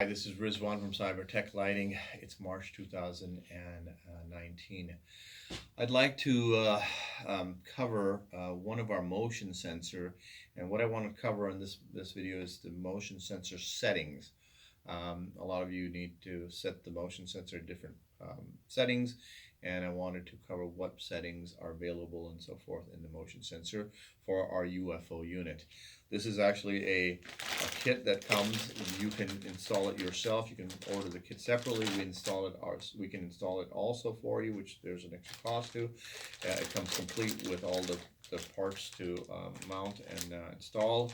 Hi, this is Rizwan from Cyber Tech Lighting. It's March 2019. I'd like to cover one of our motion sensor, and what I want to cover in this video is the motion sensor settings. A lot of you need to set the motion sensor at different settings, and I wanted to cover what settings are available and so forth in the motion sensor for our UFO unit. This is actually a kit that comes. You can install it yourself. You can order the kit separately. We can install it also for you, which there's an extra cost to. It comes complete with all the parts to mount and install.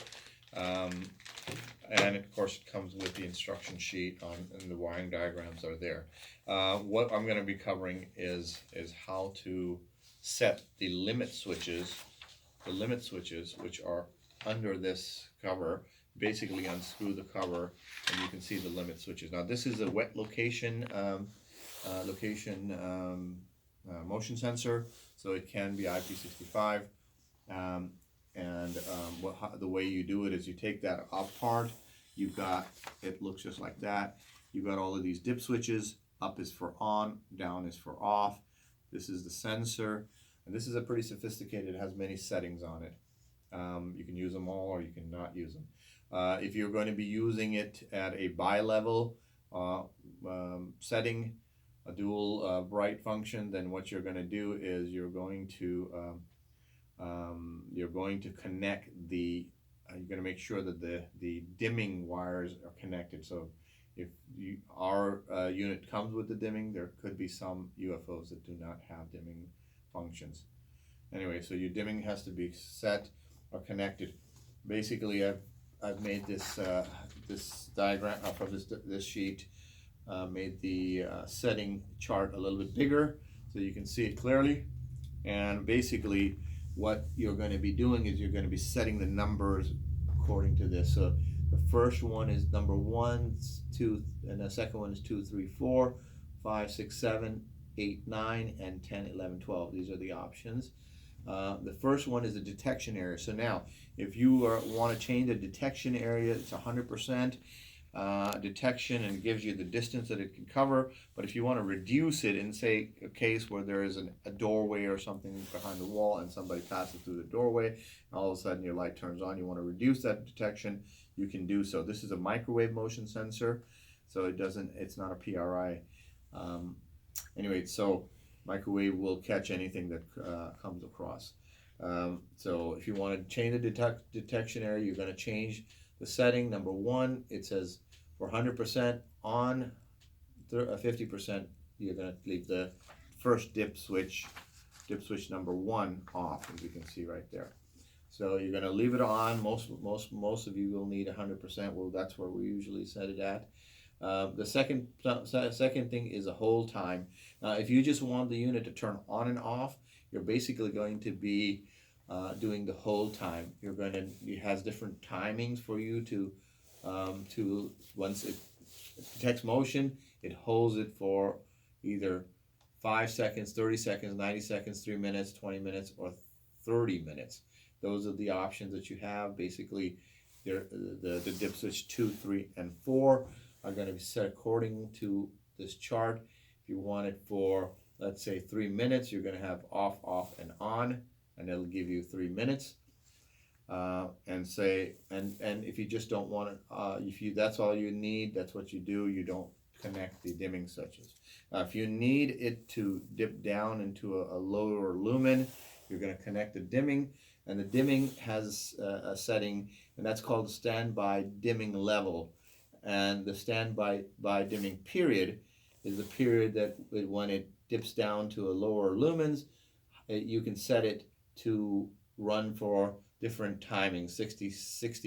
And of course it comes with the instruction sheet and the wiring diagrams are there. What I'm going to be covering is how to set the limit switches, which are under this cover. Basically unscrew the cover and you can see the limit switches. Now this is a wet location motion sensor, so it can be IP65. The way you do it is you take that up part. You've got, it looks just like that. You've got all of these dip switches. Up is for on, down is for off. This is the sensor, and this is a pretty sophisticated. It has many settings on it. You can use them all or you can not use them. If you're going to be using it at a bi-level setting, a dual bright function, then what you're going to do is you're going to connect the you're going to make sure that the dimming wires are connected. So if our unit comes with the dimming, there could be some UFOs that do not have dimming functions. Anyway, so your dimming has to be set or connected. Basically, I've made this this diagram from this sheet. Made the setting chart a little bit bigger so you can see it clearly. And basically, what you're going to be doing is you're going to be setting the numbers according to this. So the first one is number 1, 2, and the second one is 2, 3, 4, 5, 6, 7, 8, 9, and 10, 11, 12. These are the options. The first one is the detection area. So now, if you want to change the detection area, it's 100% detection and gives you the distance that it can cover. But if you want to reduce it in, say, a case where there is a doorway or something behind the wall and somebody passes through the doorway, and all of a sudden your light turns on, you want to reduce that detection, you can do so. This is a microwave motion sensor, so it's not a PRI. Anyway, so microwave will catch anything that comes across. So if you want to change the detection area, you're going to change the setting. Number 1, it says for 100% on, 50%, you're going to leave the first dip switch number 1 off, as you can see right there. So you're going to leave it on. Most of you will need 100%. Well, that's where we usually set it at. The second thing is a hold time. If you just want the unit to turn on and off, you're basically going to be doing the hold time. It has different timings for you to once it detects motion, it holds it for either 5 seconds, 30 seconds, 90 seconds, 3 minutes, 20 minutes, or 30 minutes. Those are the options that you have. Basically, the dip switch 2, 3, and 4 are going to be set according to this chart. If you want it for, let's say, 3 minutes, you're going to have off, off, and on, and it'll give you 3 minutes. And if you just don't want it, that's all you need, that's what you do. You don't connect the dimming switches. If you need it to dip down into a lower lumen, you're going to connect the dimming, and the dimming has a setting, and that's called the standby dimming level. And the standby dimming period is the period that when it dips down to a lower lumens, you can set it to run for different timings: 60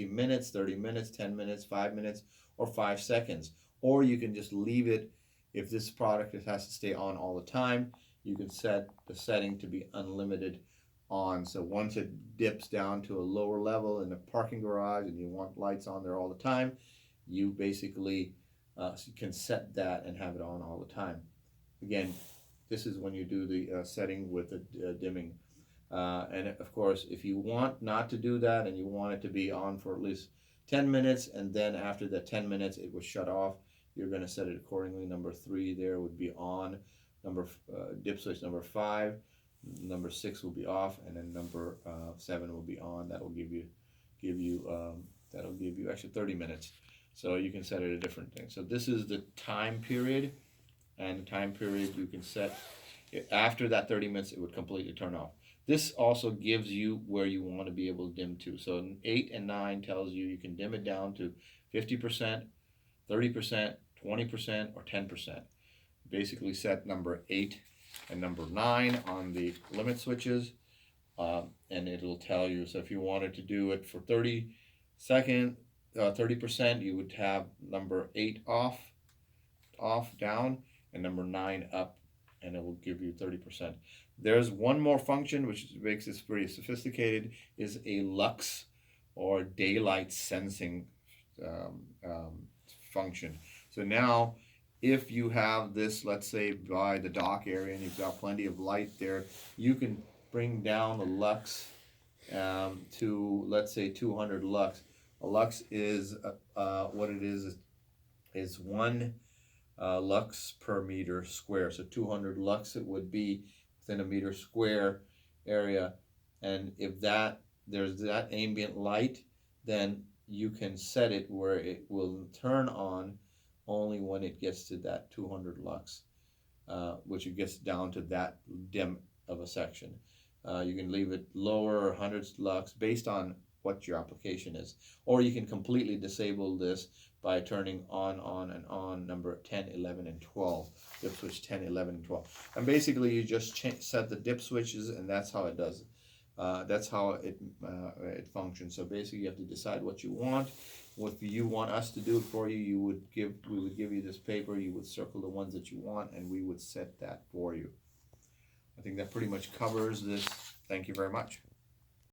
minutes, 30 minutes, 10 minutes, 5 minutes, or 5 seconds. Or you can just leave it. If this product has to stay on all the time, you can set the setting to be unlimited on. So once it dips down to a lower level in a parking garage and you want lights on there all the time, you basically can set that and have it on all the time. Again, this is when you do the setting with the dimming. And of course, if you want not to do that and you want it to be on for at least 10 minutes, and then after the 10 minutes it will shut off, you're going to set it accordingly. Number 3 there would be on. Dip switch number 5, number 6 will be off, and then number 7 will be on. That will give you actually 30 minutes. So you can set it a different thing. So this is the time period, and the time period you can set after that 30 minutes, it would completely turn off. This also gives you where you want to be able to dim to. So 8 and 9 tells you can dim it down to 50%, 30%, 20%, or 10%. Basically set number 8 and number 9 on the limit switches, and it'll tell you. So if you wanted to do it for 30%, you would have number 8 off, down, and number 9 up, and it will give you 30%. There's one more function which makes this pretty sophisticated, is a lux or daylight sensing function. So now if you have this, let's say by the dock area, and you've got plenty of light there, you can bring down the lux to, let's say, 200 lux. A lux is what it is 1 lux per meter square. So 200 lux it would be within a meter square area, and if there's that ambient light, then you can set it where it will turn on only when it gets to that 200 lux, which it gets down to that dim of a section. You can leave it lower, 100 lux, based on what your application is, or you can completely disable this by turning on, and on number 10, 11, and 12. Dip switch 10, 11, and 12. And basically you just set the dip switches, and that's how it does it. That's how it functions. So basically you have to decide what you want. If you want us to do it for you, we would give you this paper, you would circle the ones that you want, and we would set that for you. I think that pretty much covers this. Thank you very much.